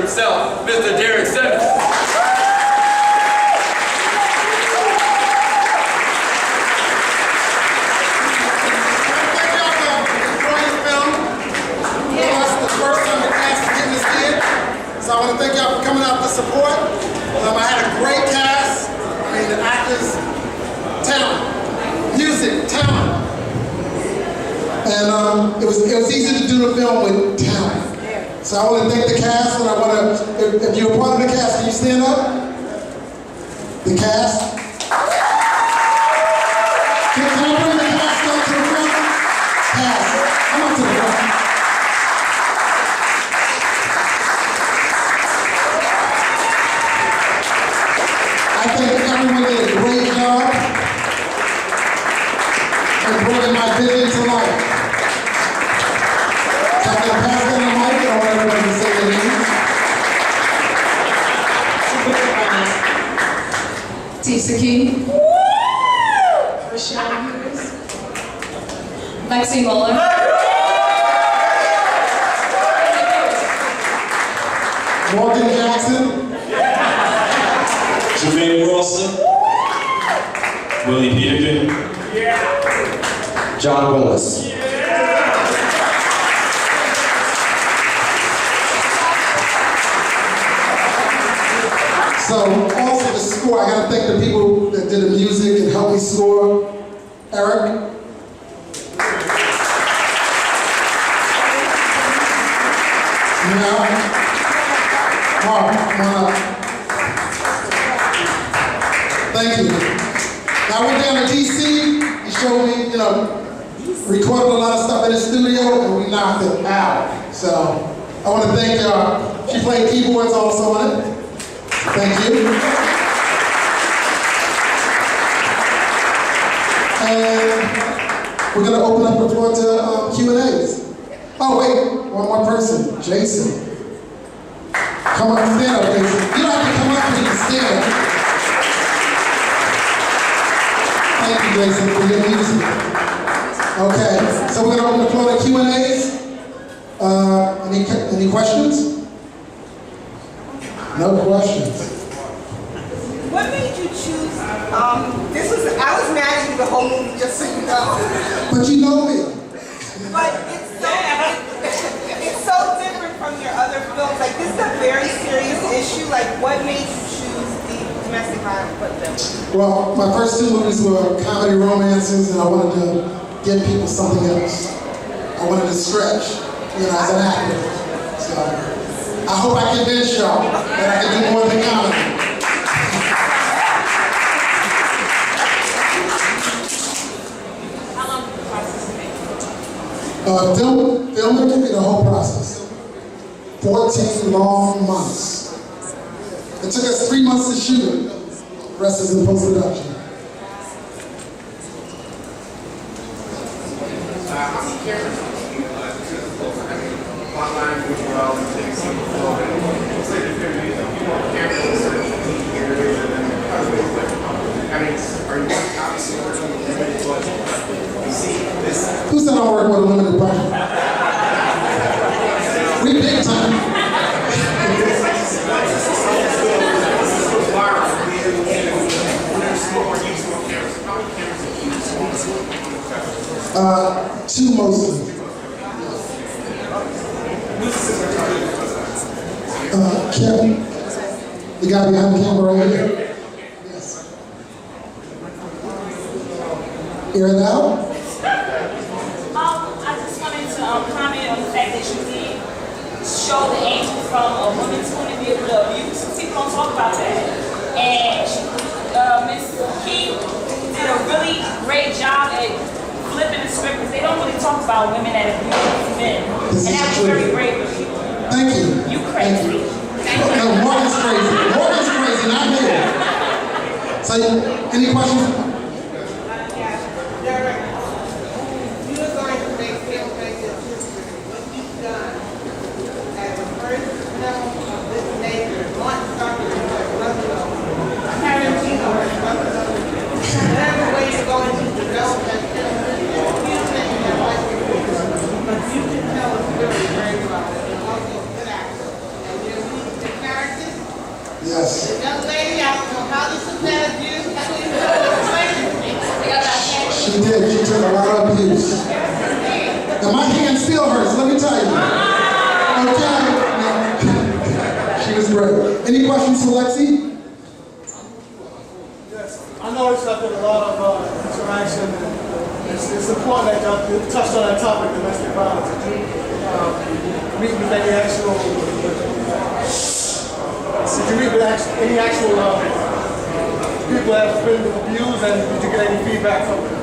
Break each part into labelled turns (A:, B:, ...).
A: himself, Mr. Derrick Simmons.
B: So I want to thank y'all for coming out to support. I had a great cast. I mean, the actors, talent, music, talent. And it was easy to do the film with talent. So I want to thank the cast, and I want to, if you're a part of the cast, can you stand up? The cast. Can I bring the cast up to the front? Cast, come up to the front. I think everyone did a great job in bringing my vision to life. So I'm going to pass down the mic. I want everybody to say their names.
C: Tisa Key. Rochelle Hughes. Lexi Muller.
B: Morgan Jackson.
D: Jermaine Rawson, Willie Peterkin, John Willis.
B: So also the score, I gotta thank the people that did the music and helped me score. Eric. Mark, come on up. Thank you. Now I went down to DC, he showed me, recorded a lot of stuff in the studio and we knocked it out. So I want to thank y'all. She played keyboards also on it. Thank you. And we're going to open up the floor to Q&As. Oh wait, one more person, Jason. Come up, stand up, Jason. You don't have to come up, you can stand. Thank you, Jason, for your music. Okay, so we're going to open the floor to Q&As. Any questions? No questions.
E: What made you choose, I was mad at you the whole movie, just so you know.
B: But you know me.
E: But it's so different from your other films. Like, this is a very serious issue. Like, what made you choose the domestic violence film?
B: Well, my first two movies were comedy romances, and I wanted to give people something else. I wanted to stretch, as an actor. So I hope I convince y'all that I can do more than comedy.
C: How long did the process take?
B: Filming the whole process. 14 long months. It took us 3 months to shoot it. The rest is in post-production.
F: I'm curious. Online as well, and things like that. It's like if you're more careful in certain areas and then other ways like, I mean, are you obviously working with limited budget, but you see this?
B: Who said I'm working with a limited budget? We big time. Two mostly. Kevin, the guy behind the camera right here. Yes. Hear it out?
G: I just wanted to comment on the fact that you did show the angle from a woman's point of view of the abuse. People don't talk about that. And Miss Key did a really great job at flipping the script because they don't really talk about women that abuse men. And that was very brave of you.
B: Thank you.
G: You crazy.
B: No, Morgan's crazy. Morgan's crazy, not me. So, any questions?
E: Derrick, you are going to make film faces what you've done as a first film of this nature, not starting with Russell, Tarantino, whatever way you're going to develop that film, you think that might be good, but you can tell a story very well, and also a good actor, and you're
B: questions for Lexi?
H: Yes, I noticed that there's a lot of interaction, and it's important that y'all touched on that topic, domestic violence. Did you meet with any actual, any actual people that have been abused, and did you get any feedback from them?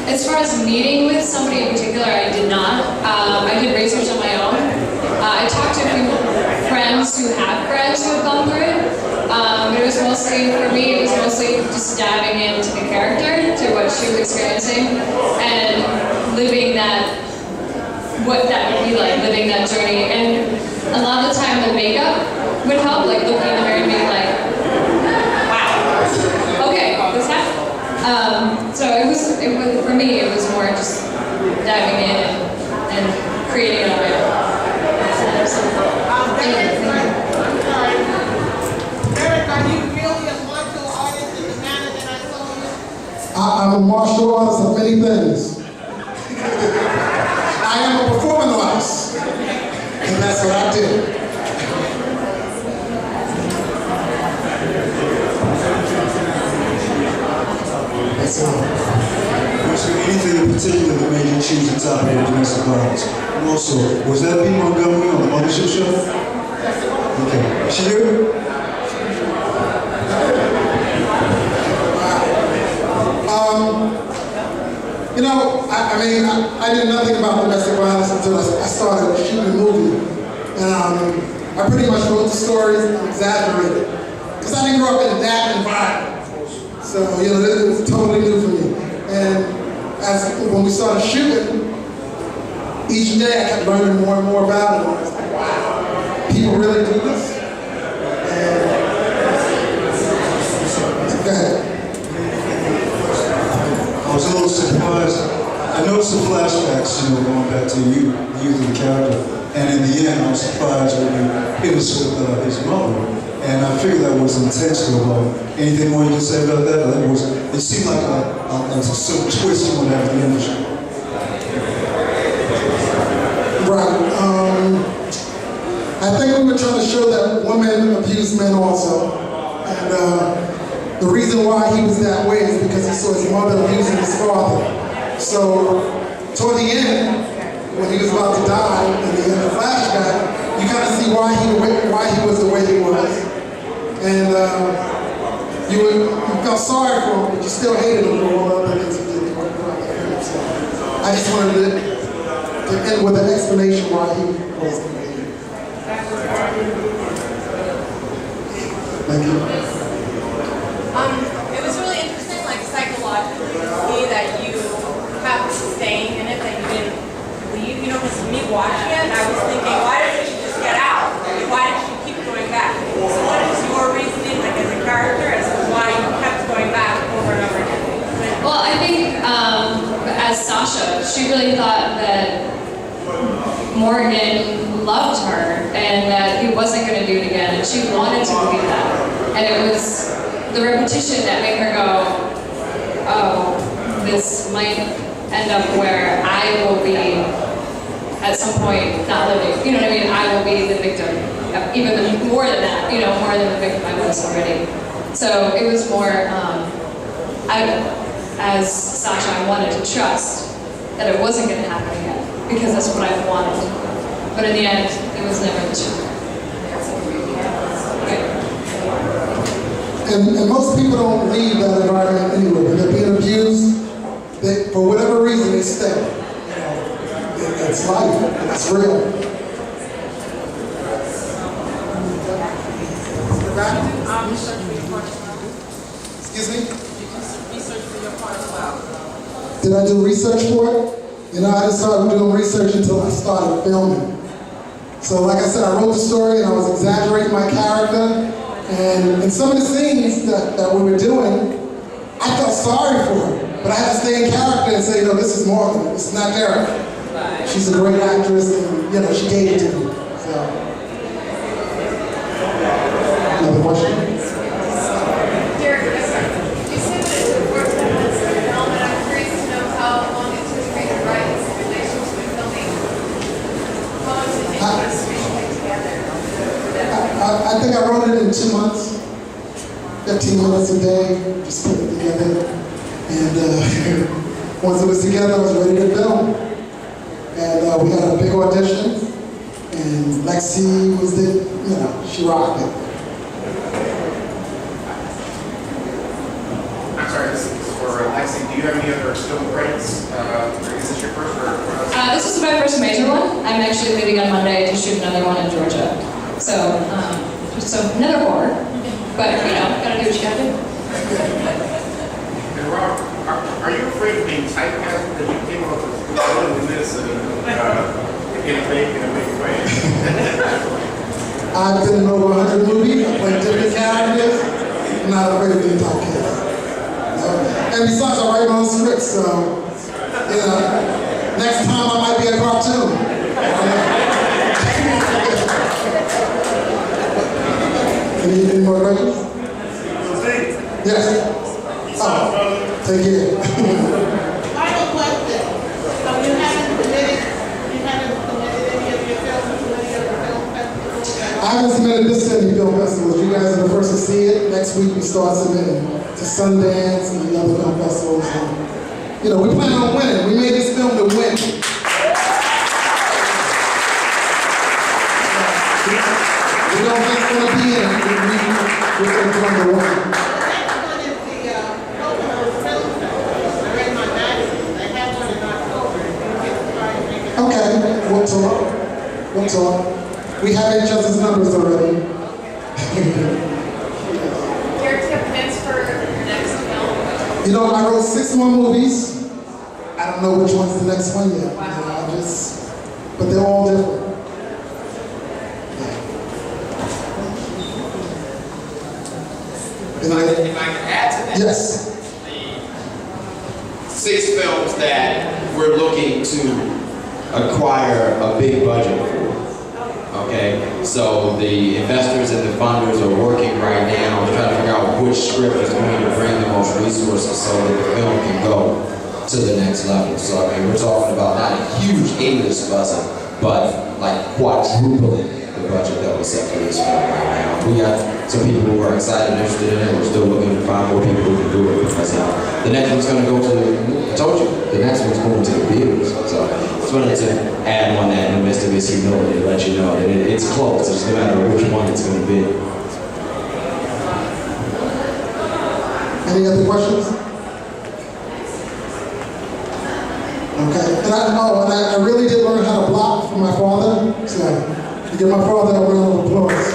C: As far as meeting with somebody in particular, I did not. I did research on my own. I talked to a few friends who have friends who have gone through it. But it was mostly, for me, it was mostly just diving into the character, to what she was experiencing, and living that, what that would be like, living that journey. And a lot of the time the makeup would help, like looking in the mirror and being like, wow, okay, this happened. So it was, for me, it was more just diving in and creating on my own.
E: Derrick, are you really a martial artist in the manner that I saw you?
B: I'm a martial artist of many things. I am a performing artist, and that's what I do. That's all.
I: Was there anything in particular that made you choose the topic of domestic violence? And also, was that B. Montgomery on the Mothership Show? Okay. She do?
B: You know, I did nothing about domestic violence until I started shooting a movie. And I pretty much wrote the stories and exaggerated. Because I didn't grow up in that environment. So, you know, it was totally new for me. And when we started shooting, each day I kept learning more and more about it. And I was like, wow, people really do this? And go ahead.
I: I was a little surprised. I noticed the flashbacks, going back to you of the character. And in the end, I was surprised when you hit us with his mother. And I figured that was intentional. Anything more you can say about that? It seemed like a some twist you would have at the end of the show.
B: Right. I think we were trying to show that women abuse men also. And the reason why he was that way is because he saw his mother abusing his father. So, toward the end, when he was about to die, in the flashback, you kind of see why he was the way he was. And you felt sorry for him, but you still hated him for all the other things he did. So I just wanted to end with an explanation why he was the way he was. Thank you.
J: It was really interesting, like psychologically, to see that you kept staying in it, that you didn't leave. You know, because me watching it, I was thinking, why didn't she just get out? Why did she keep going back? So what is your reasoning, like as a character, as to why you kept going back over and over again?
C: Well, I think as Sasha, she really thought that Morgan loved her and that he wasn't going to do it again, and she wanted to believe that. And it was the repetition that made her go, oh, this might end up where I will be at some point not living. You know what I mean? I will be the victim, even more than that. You know, more than the victim I was already. So it was more. As Sasha, I wanted to trust that it wasn't going to happen again because that's what I wanted. But in the end, it was never the truth.
B: And most people don't leave that environment anyway. When they're being abused, for whatever reason, they stay. It's life. It's real. Excuse me? Did I do research for it? You know, I didn't start doing research until I started filming. So like I said, I wrote the story and I was exaggerating my character. And in some of the scenes that we were doing, I felt sorry for her. But I had to stay in character and say, you know, this is Morgan, this is not Derrick. She's a great actress and, you know, she gave it to me. So. Another question? I I think I wrote it in 2 months. 15 minutes a day, just put it together. And once it was together, I was ready to film. And we had a big audition. And Lexi was it, you know, she rocked it.
F: I'm sorry, this is for Lexi. Do you have any other film credits? Is this your first or?
C: This is my first major one. I'm actually leaving on Monday to shoot another one in Georgia. So, another horror. But, you know, gotta do what you gotta do.
F: And Rob, are you afraid of being typecast because you came up with this in a big way?
B: I've been in over 100 movies. I played different characters. I'm not afraid of being typecast. And besides, I write my own scripts, so, you know, next time I might be a cartoon. Any more questions? Yes. Oh, take care.
E: Final question. So you haven't submitted any of your films to any of the film festivals?
B: I haven't submitted this to any film festivals. You guys are the first to see it. Next week we start submitting to Sundance and the other film festivals. And, you know, we plan on winning. We made this film to win. We don't think it's going to be in it. We're going to come to win.
E: The next one is the October Film Festival. I read my magazine. They have one in October. You can try and make it.
B: Okay, we'll talk. We'll talk. We have each other's numbers already.
J: Derrick, do you have plans for your next film?
B: You know, I wrote 6 more movies. I don't know which one's the next one yet.
J: Wow.
B: You know, but they're all different.
A: If I can add to that.
B: Yes.
A: The 6 films that we're looking to acquire a big budget for. Okay, so the investors and the funders are working right now trying to figure out which script is going to bring the most resources so that the film can go to the next level. So I mean, we're talking about not a huge A-list budget, but like quadrupling the budget that was set for this film right now. We got some people who are excited and interested in it. We're still looking to find more people who can do it because the next one's going to go to, I told you, the next one's going to the theaters. So just wanted to add on that in the midst of his humility to let you know that it's close. It's no matter which one it's going to be.
B: Any other questions? Okay. And I really did learn how to block from my father. So to give my father a round of applause.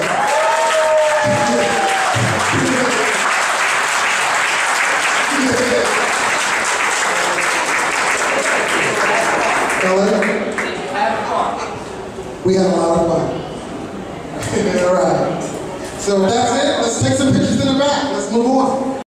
B: We had a lot of fun. All right. So that's it. Let's take some pictures in the back. Let's move on.